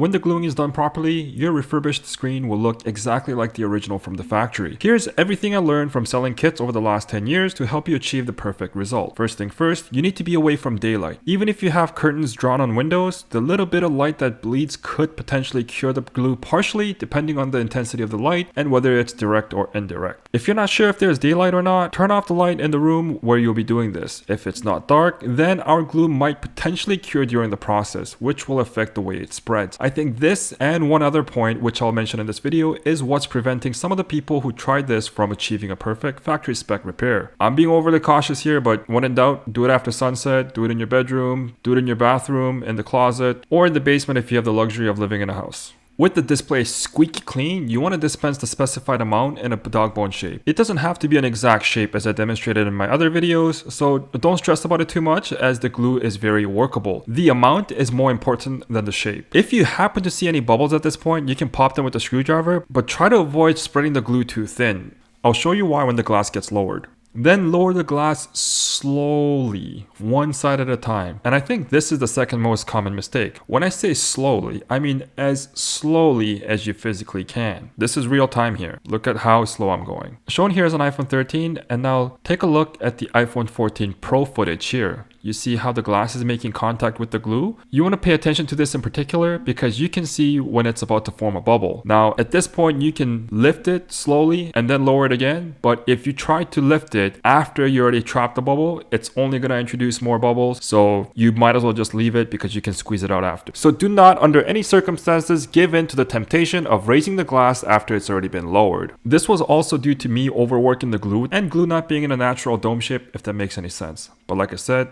When the gluing is done properly, your refurbished screen will look exactly like the original from the factory. Here's everything I learned from selling kits over the last 10 years to help you achieve the perfect result. First thing first, you need to be away from daylight. Even if you have curtains drawn on windows, the little bit of light that bleeds could potentially cure the glue partially depending on the intensity of the light and whether it's direct or indirect. If you're not sure if there's daylight or not, turn off the light in the room where you'll be doing this. If it's not dark, then our glue might potentially cure during the process, which will affect the way it spreads. I think this and one other point, which I'll mention in this video, is what's preventing some of the people who tried this from achieving a perfect factory spec repair. I'm being overly cautious here, but when in doubt, do it after sunset, do it in your bedroom, do it in your bathroom, in the closet, or in the basement if you have the luxury of living in a house. With the display squeaky clean, you want to dispense the specified amount in a dog bone shape. It doesn't have to be an exact shape as I demonstrated in my other videos, so don't stress about it too much as the glue is very workable. The amount is more important than the shape. If you happen to see any bubbles at this point, you can pop them with a screwdriver, but try to avoid spreading the glue too thin. I'll show you why when the glass gets lowered. Then lower the glass slowly, one side at a time. And I think this is the second most common mistake. When I say slowly, I mean as slowly as you physically can. This is real time here. Look at how slow I'm going. Shown here is an iPhone 13, and now take a look at the iPhone 14 Pro footage here. You see how the glass is making contact with the glue? You want to pay attention to this in particular because you can see when it's about to form a bubble. Now, at this point, you can lift it slowly and then lower it again. But if you try to lift it after you already trapped the bubble, it's only going to introduce more bubbles. So you might as well just leave it because you can squeeze it out after. So do not, under any circumstances, give in to the temptation of raising the glass after it's already been lowered. This was also due to me overworking the glue and glue not being in a natural dome shape, if that makes any sense. But like I said,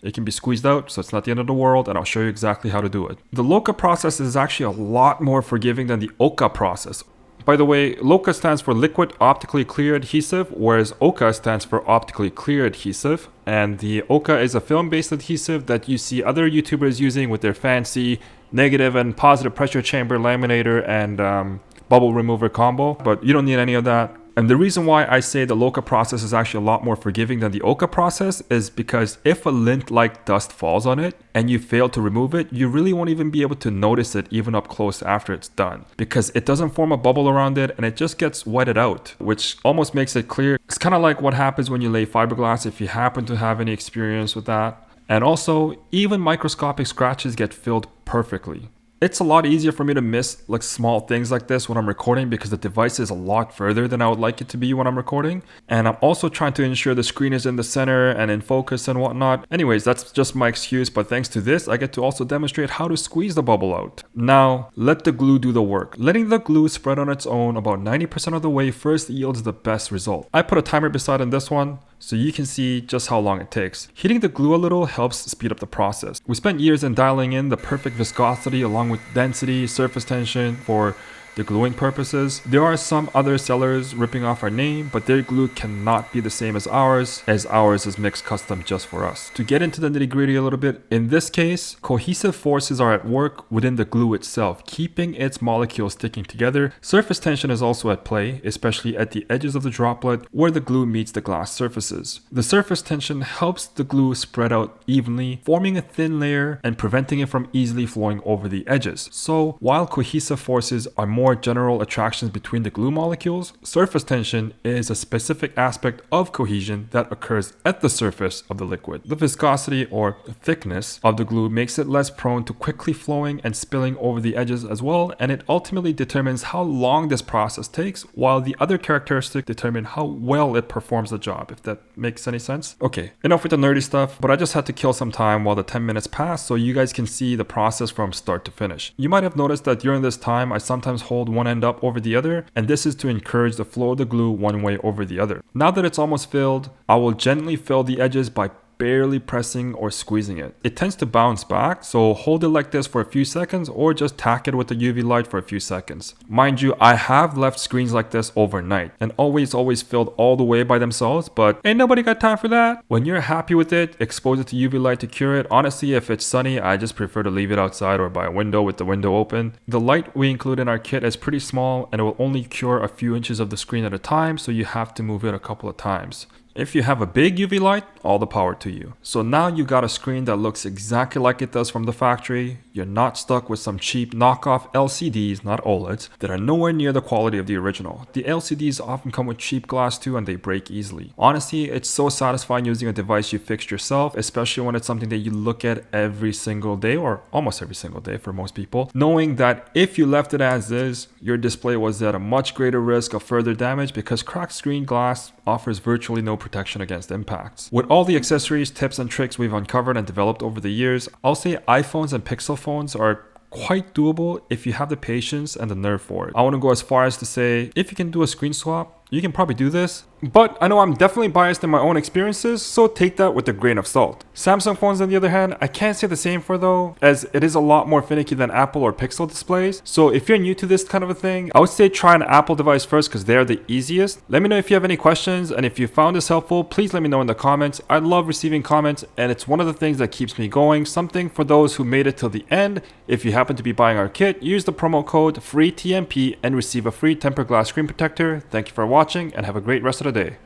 it can be squeezed out, so it's not the end of the world, and I'll show you exactly how to do it. The LOCA process is actually a lot more forgiving than the OCA process. By the way, LOCA stands for Liquid Optically Clear Adhesive, whereas OCA stands for Optically Clear Adhesive. And the OCA is a film-based adhesive that you see other YouTubers using with their fancy negative and positive pressure chamber laminator and bubble remover combo, but you don't need any of that. And the reason why I say the LOCA process is actually a lot more forgiving than the OCA process is because if a lint-like dust falls on it and you fail to remove it, you really won't even be able to notice it even up close after it's done because it doesn't form a bubble around it and it just gets wetted out, which almost makes it clear. It's kind of like what happens when you lay fiberglass if you happen to have any experience with that. And also, even microscopic scratches get filled perfectly. It's a lot easier for me to miss like small things like this when I'm recording because the device is a lot further than I would like it to be when I'm recording. And I'm also trying to ensure the screen is in the center and in focus and whatnot. Anyways, that's just my excuse, but thanks to this, I get to also demonstrate how to squeeze the bubble out. Now, let the glue do the work. Letting the glue spread on its own about 90% of the way first yields the best result. I put a timer beside in this one, so you can see just how long it takes. Heating the glue a little helps speed up the process. We spent years in dialing in the perfect viscosity along with density, surface tension for the gluing purposes. There are some other sellers ripping off our name, but their glue cannot be the same as ours is mixed custom just for us. To get into the nitty-gritty a little bit, in this case, cohesive forces are at work within the glue itself, keeping its molecules sticking together. Surface tension is also at play, especially at the edges of the droplet where the glue meets the glass surfaces. The surface tension helps the glue spread out evenly, forming a thin layer and preventing it from easily flowing over the edges. So while cohesive forces are more general attractions between the glue molecules, surface tension is a specific aspect of cohesion that occurs at the surface of the liquid. The viscosity or thickness of the glue makes it less prone to quickly flowing and spilling over the edges as well, and it ultimately determines how long this process takes, while the other characteristics determine how well it performs the job, if that makes any sense. Okay, enough with the nerdy stuff, but I just had to kill some time while the 10 minutes passed so you guys can see the process from start to finish. You might have noticed that during this time I sometimes hold one end up over the other, and this is to encourage the flow of the glue one way over the other. Now that it's almost filled, I will gently fill the edges by barely pressing or squeezing it. It tends to bounce back, so hold it like this for a few seconds or just tack it with the UV light for a few seconds. Mind you, I have left screens like this overnight and always filled all the way by themselves, but ain't nobody got time for that. When you're happy with it, expose it to UV light to cure it. Honestly, if it's sunny, I just prefer to leave it outside or by a window with the window open. The light we include in our kit is pretty small and it will only cure a few inches of the screen at a time, so you have to move it a couple of times. If you have a big UV light, all the power to you. So now you got a screen that looks exactly like it does from the factory. You're not stuck with some cheap knockoff LCDs, not OLEDs, that are nowhere near the quality of the original. The LCDs often come with cheap glass too, and they break easily. Honestly, it's so satisfying using a device you fixed yourself, especially when it's something that you look at every single day, or almost every single day for most people, knowing that if you left it as is, your display was at a much greater risk of further damage because cracked screen glass offers virtually no protection against impacts. With all the accessories, tips, and tricks we've uncovered and developed over the years, I'll say iPhones and Pixel phones are quite doable if you have the patience and the nerve for it. I want to go as far as to say, if you can do a screen swap, you can probably do this. But I know I'm definitely biased in my own experiences, so take that with a grain of salt. Samsung phones, on the other hand, I can't say the same for though, as it is a lot more finicky than Apple or Pixel displays. So if you're new to this kind of a thing, I would say try an Apple device first because they're the easiest. Let me know if you have any questions, and if you found this helpful, please let me know in the comments. I love receiving comments, and it's one of the things that keeps me going. Something for those who made it till the end. If you happen to be buying our kit, use the promo code FREETMP and receive a free tempered glass screen protector. Thank you for watching, and have a great rest of the day.